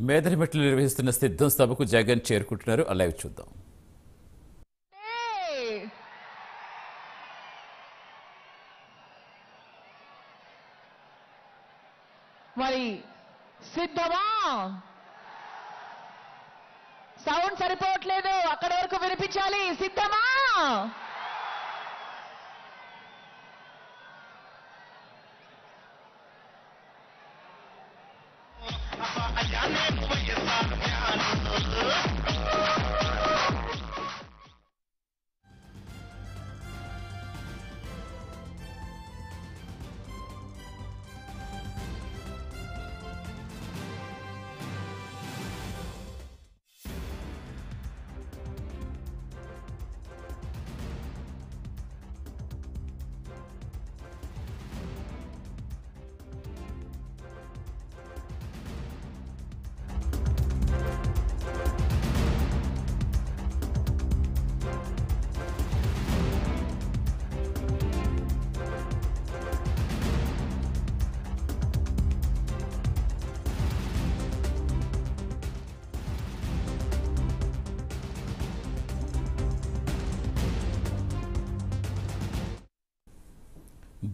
మేదరమెట్లు నిర్వహిస్తున్న సిద్ధం సభకు జగన్ చేరుకుంటున్నారు. లైవ్ చూద్దాం. మరి సిద్ధమా? సౌండ్ సరిపోవట్లేదు, అక్కడ వరకు వినిపించాలి. సిద్ధమా?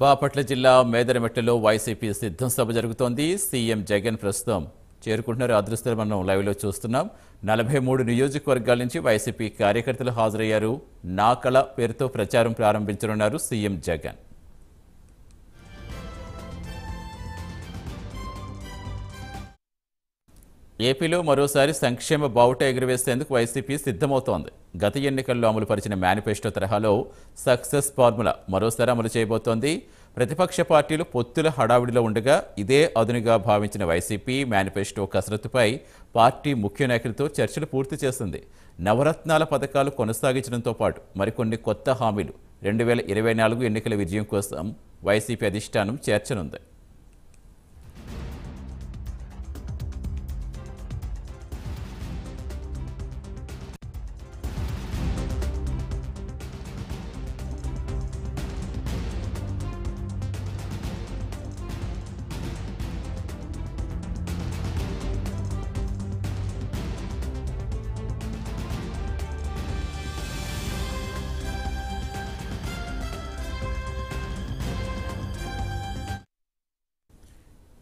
బాపట్ల జిల్లా మేదరమెట్టలో వైసీపీ సిద్ధం సభ జరుగుతోంది. సీఎం జగన్ ప్రస్తుతం చేరుకుంటున్నారు. అదృష్టం మనం లైవ్లో చూస్తున్నాం. 43 నియోజకవర్గాల నుంచి వైసీపీ కార్యకర్తలు హాజరయ్యారు. నా కళ పేరుతో ప్రచారం ప్రారంభించనున్నారు సీఎం జగన్. ఏపీలో మరోసారి సంక్షేమ బావుట ఎగురవేసేందుకు వైసీపీ సిద్ధమవుతోంది. గత ఎన్నికల్లో అమలు పరిచిన మేనిఫెస్టో తరహాలో సక్సెస్ ఫార్ములా మరోసారి అమలు చేయబోతోంది. ప్రతిపక్ష పార్టీలు పొత్తుల హడావిడిలో ఉండగా ఇదే అదునుగా భావించిన వైసీపీ మేనిఫెస్టో కసరత్తుపై పార్టీ ముఖ్య నాయకులతో చర్చలు పూర్తి చేసింది. నవరత్నాల పథకాలు కొనసాగించడంతో పాటు మరికొన్ని కొత్త హామీలు 2024 ఎన్నికల విజయం కోసం వైసీపీ అధిష్టానం చేర్చనుంది.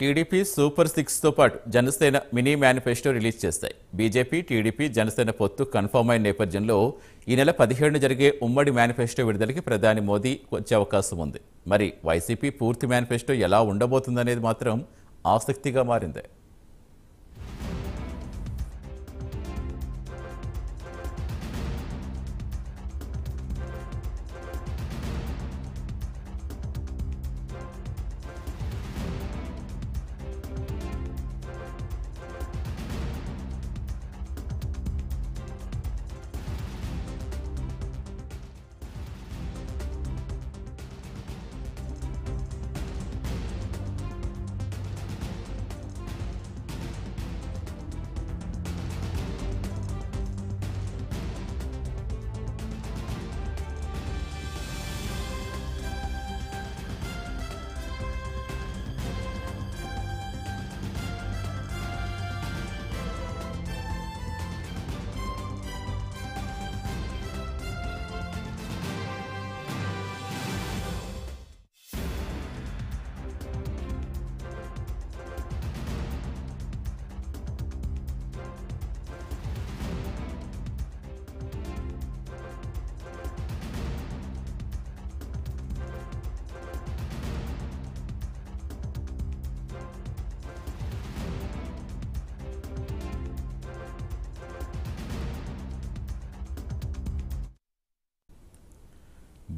టీడీపీ సూపర్ 6తో పాటు జనసేన మినీ మేనిఫెస్టో రిలీజ్ చేస్తాయి. బీజేపీ, టీడీపీ, జనసేన పొత్తు కన్ఫర్మ్ అయిన నేపథ్యంలో ఈ నెల 17 జరిగే ఉమ్మడి మేనిఫెస్టో విడుదలకి ప్రధాని మోదీ వచ్చే అవకాశం ఉంది. మరి వైసీపీ పూర్తి మేనిఫెస్టో ఎలా ఉండబోతుందనేది మాత్రం ఆసక్తిగా మారింది.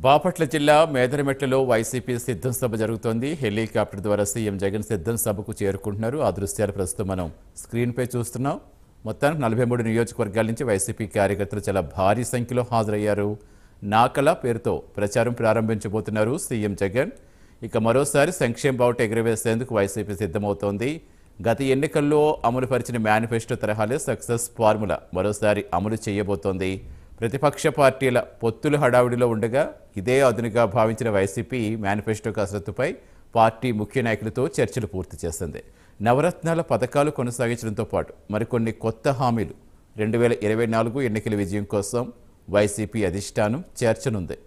బాపట్ల జిల్లా మేదరమెట్లలో వైసీపీ సిద్ధం సభ జరుగుతోంది. హెలికాప్టర్ ద్వారా సీఎం జగన్ సిద్ధం సభకు చేరుకుంటున్నారు. ఆ దృశ్యాలు ప్రస్తుతం మనం స్క్రీన్పై చూస్తున్నాం. మొత్తానికి 43 నియోజకవర్గాల నుంచి వైసీపీ కార్యకర్తలు చాలా భారీ సంఖ్యలో హాజరయ్యారు. నా కళ పేరుతో ప్రచారం ప్రారంభించబోతున్నారు సీఎం జగన్. ఇక మరోసారి సంక్షేమ బావుట ఎగురవేసేందుకు వైసీపీ సిద్ధమవుతోంది. గత ఎన్నికల్లో అమలు పరిచిన మేనిఫెస్టో తరహాలే సక్సెస్ ఫార్ములా మరోసారి అమలు చేయబోతోంది. ప్రతిపక్ష పార్టీల పొత్తుల హడావిడిలో ఉండగా ఇదే అదునుగా భావించిన వైసీపీ మేనిఫెస్టో కసరత్తుపై పార్టీ ముఖ్య నాయకులతో చర్చలు పూర్తి చేసింది. నవరత్నాల పథకాలు కొనసాగించడంతో పాటు మరికొన్ని కొత్త హామీలు 2024 ఎన్నికల విజయం కోసం వైసీపీ అధిష్టానం చేర్చనుంది.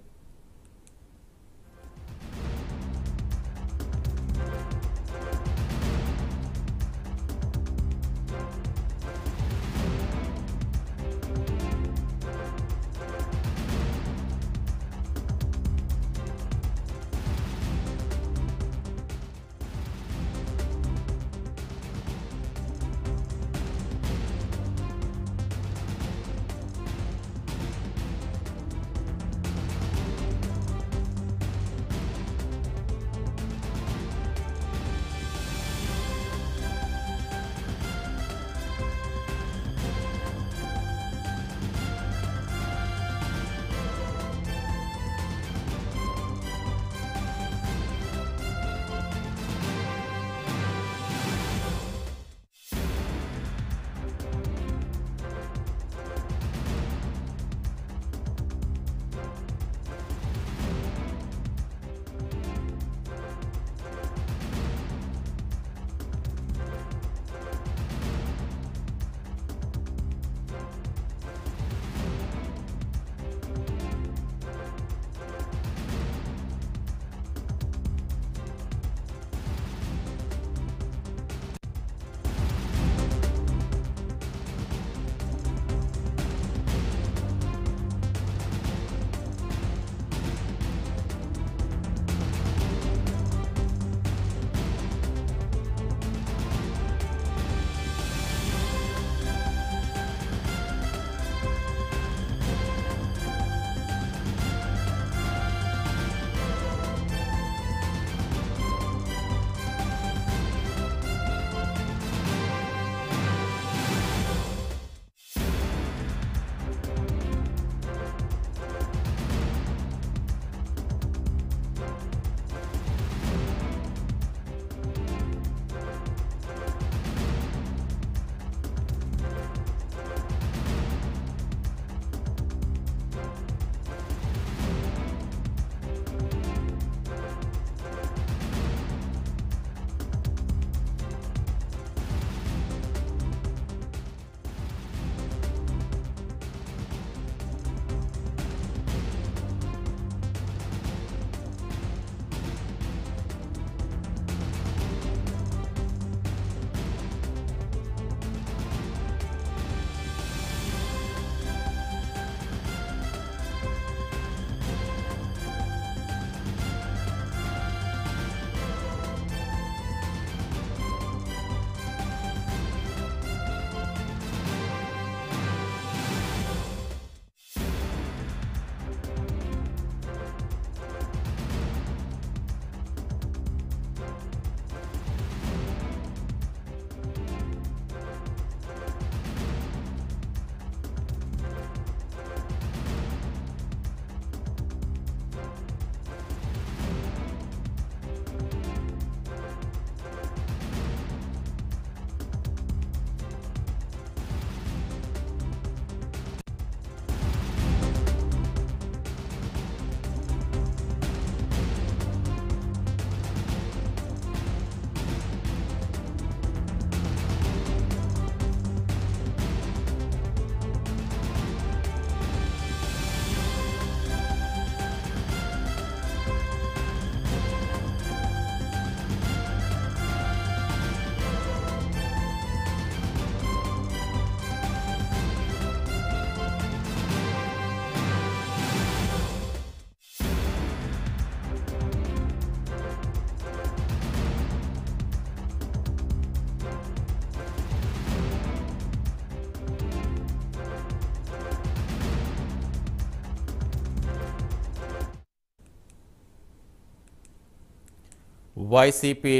వైసీపీ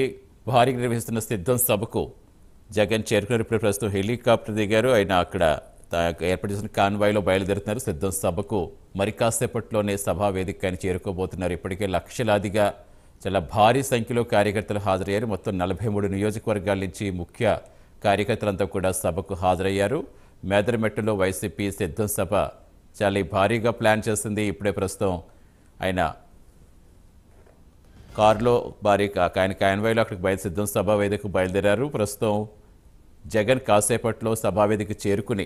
భారీగా నిర్వహిస్తున్న సిద్ధం సభకు జగన్ చేరుకున్నారు. ఇప్పుడు ప్రస్తుతం హెలికాప్టర్ దిగారు. ఆయన అక్కడ ఏర్పాటు చేసిన కాన్వాయ్లో బయలుదేరుతున్నారు. సిద్ధం సభకు మరి కాసేపట్లోనే సభా వేదిక ఆయన చేరుకోబోతున్నారు. ఇప్పటికే లక్షలాదిగా చాలా భారీ సంఖ్యలో కార్యకర్తలు హాజరయ్యారు. మొత్తం 43 నియోజకవర్గాల నుంచి ముఖ్య కార్యకర్తలంతా కూడా సభకు హాజరయ్యారు. మేదరమెట్టులో వైసీపీ సిద్ధం సభ చాలా భారీగా ప్లాన్ చేస్తుంది. ఇప్పుడే ప్రస్తుతం ఆయన కారులో భారీ ఆయన కాన్వాయ్లో అక్కడికి సిద్ధం సభా వేదికకు బయలుదేరారు. ప్రస్తుతం జగన్ కాసేపట్లో సభావేదిక చేరుకుని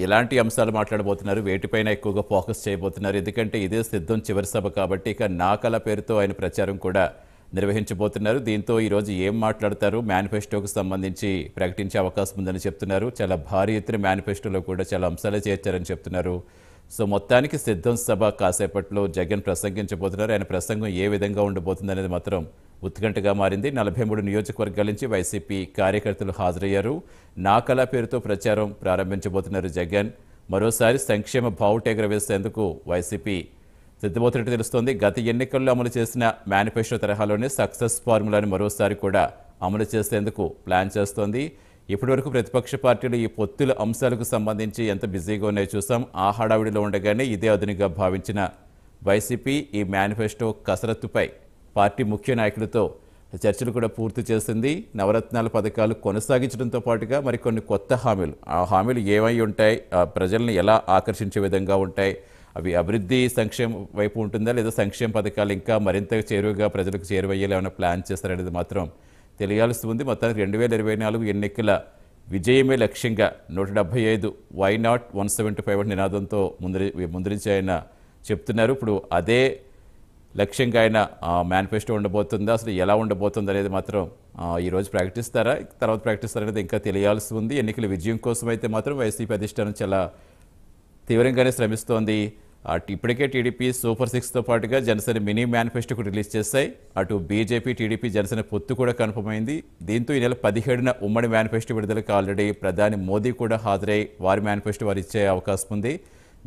ఎలాంటి అంశాలు మాట్లాడబోతున్నారు, వేటిపైన ఎక్కువగా ఫోకస్ చేయబోతున్నారు, ఎందుకంటే ఇదే సిద్ధం చివరి సభ కాబట్టి ఇక నా కళ పేరుతో ఆయన ప్రచారం కూడా నిర్వహించబోతున్నారు. దీంతో ఈరోజు ఏం మాట్లాడతారు, మేనిఫెస్టోకు సంబంధించి ప్రకటించే అవకాశం ఉందని చెప్తున్నారు. చాలా భారీ ఎత్తున మేనిఫెస్టోలో కూడా చాలా అంశాలే చేర్చారని చెప్తున్నారు. సో మొత్తానికి సిద్ధం సభ కాసేపట్లో జగన్ ప్రసంగించబోతున్నారు. ఆయన ప్రసంగం ఏ విధంగా ఉండబోతుంది అనేది మాత్రం ఉత్కంఠగా మారింది. 43 నియోజకవర్గాల నుంచి వైసీపీ కార్యకర్తలు హాజరయ్యారు. నా కళ పేరుతో ప్రచారం ప్రారంభించబోతున్నారు జగన్. మరోసారి సంక్షేమ బావుట ఎగురవేసేందుకు వైసీపీ సిద్ధమవుతున్నట్టు తెలుస్తోంది. గత ఎన్నికల్లో అమలు చేసిన మేనిఫెస్టో తరహాలోనే సక్సెస్ ఫార్ములాను మరోసారి కూడా అమలు చేసేందుకు ప్లాన్ చేస్తోంది. ఇప్పటివరకు ప్రతిపక్ష పార్టీలు ఈ పొత్తుల అంశాలకు సంబంధించి ఎంత బిజీగా ఉన్నాయో చూసాం. ఆ హడావిడిలో ఉండగానే ఇదే అదునుగా భావించిన వైసీపీ ఈ మేనిఫెస్టో కసరత్తుపై పార్టీ ముఖ్య నాయకులతో చర్చలు కూడా పూర్తి చేసింది. నవరత్నాల పథకాలు కొనసాగించడంతో పాటుగా మరికొన్ని కొత్త హామీలు, ఆ హామీలు ఏమై ఉంటాయి, ప్రజల్ని ఎలా ఆకర్షించే విధంగా ఉంటాయి, అవి అభివృద్ధి సంక్షేమ వైపు ఉంటుందా లేదా సంక్షేమ పథకాలు ఇంకా మరింత చేరువగా ప్రజలకు చేరువయ్యేలా ఏమైనా ప్లాన్ చేస్తారనేది మాత్రం తెలియాల్సి ఉంది. మొత్తానికి 2024 ఎన్నికల విజయమే లక్ష్యంగా 175 వై నాట్ 175 నినాదంతో ముందరించి ఆయన చెప్తున్నారు. ఇప్పుడు అదే లక్ష్యంగా ఆయన మేనిఫెస్టో ఉండబోతుందా, అసలు ఎలా ఉండబోతుంది అనేది మాత్రం ఈరోజు ప్రకటిస్తారా, తర్వాత ప్రకటిస్తారనేది ఇంకా తెలియాల్సి ఉంది. ఎన్నికల విజయం కోసం అయితే మాత్రం వైసీపీ అధిష్టానం చాలా తీవ్రంగానే శ్రమిస్తోంది. ఇప్పటికే టీడీపీ సూపర్ 6తో పాటుగా జనసేన మినీ మేనిఫెస్టోకు రిలీజ్ చేశాయి. అటు బీజేపీ, టీడీపీ, జనసేన పొత్తు కూడా కన్ఫర్మ్ అయింది. దీంతో ఈ నెల 17న ఉమ్మడి మేనిఫెస్టో విడుదలకు ఆల్రెడీ ప్రధాని మోదీ కూడా హాజరై వారి మేనిఫెస్టో వారు ఇచ్చే అవకాశం ఉంది.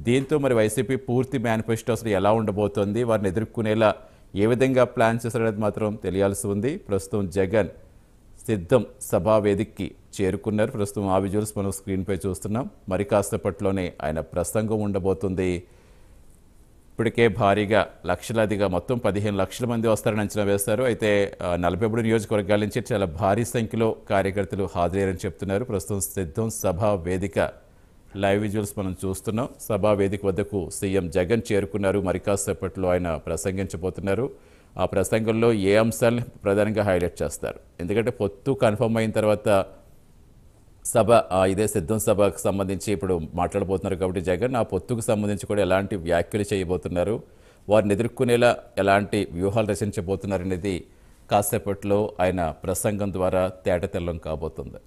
దీంతో మరి వైసీపీ పూర్తి మేనిఫెస్టో అసలు ఎలా ఉండబోతోంది, వారిని ఎదుర్కొనేలా ఏ విధంగా ప్లాన్ చేశారనేది మాత్రం తెలియాల్సి ఉంది. ప్రస్తుతం జగన్ సిద్ధం సభా వేదికకి చేరుకున్నారు. ప్రస్తుతం ఆ విజువల్స్ మనం స్క్రీన్పై చూస్తున్నాం. మరి కాసేపట్లోనే ఆయన ప్రసంగం ఉండబోతుంది. ఇప్పటికే భారీగా లక్షలాదిగా మొత్తం 15 లక్షల మంది వస్తారని అంచనా వేశారు. అయితే 43 నియోజకవర్గాల నుంచి చాలా భారీ సంఖ్యలో కార్యకర్తలు హాజరయ్యారని చెప్తున్నారు. ప్రస్తుతం సిద్ధం సభా వేదిక లైవ్ విజువల్స్ మనం చూస్తున్నాం. సభా వేదిక వద్దకు సీఎం జగన్ చేరుకున్నారు. మరి కాసేపట్లో ఆయన ప్రసంగించబోతున్నారు. ఆ ప్రసంగంలో ఏ అంశాలను ప్రధానంగా హైలైట్ చేస్తారు, ఎందుకంటే పొత్తు కన్ఫర్మ్ అయిన తర్వాత సభ ఇదే సిద్ధం సభకు సంబంధించి ఇప్పుడు మాట్లాడబోతున్నారు కాబట్టి జగన్ ఆ పొత్తుకు సంబంధించి కూడా ఎలాంటి వ్యాఖ్యలు చేయబోతున్నారు, వారిని ఎదుర్కొనేలా ఎలాంటి వ్యూహాలు రచించబోతున్నారు అనేది కాసేపట్లో ఆయన ప్రసంగం ద్వారా తేటతెల్లం కాబోతుంది.